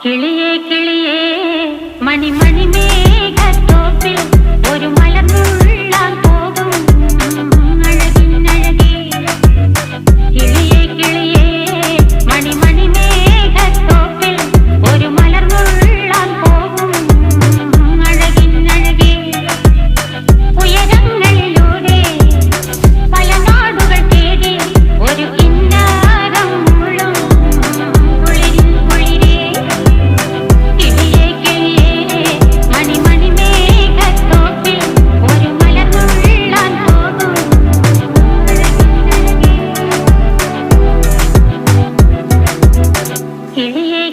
കിളിയേ കിളിയേ മണിമണി മേഘത്തോപ്പിൽ ഒരു മലർന്നുള്ളാൻ പോകും അഴകിനഴകേ. കിളിയേ കിളിയേ മണിമണി മേഘത്തോപ്പിൽ ഒരു മലർന്നുള്ളാൻ പോകും അഴകിനഴകേ. ഉയരങ്ങളിലൂടെ പല നാടുകൾ തേടി ഒരു കിന്നാരം മുള്ളും കുളിരിൻ കുളിരേ. കിളിയേ കിളിയേ മണിമണി മേഘത്തോപ്പിൽ ഒരു മലർന്നുള്ളാൻ പോകും അഴകിനഴകേ. കിളിയേ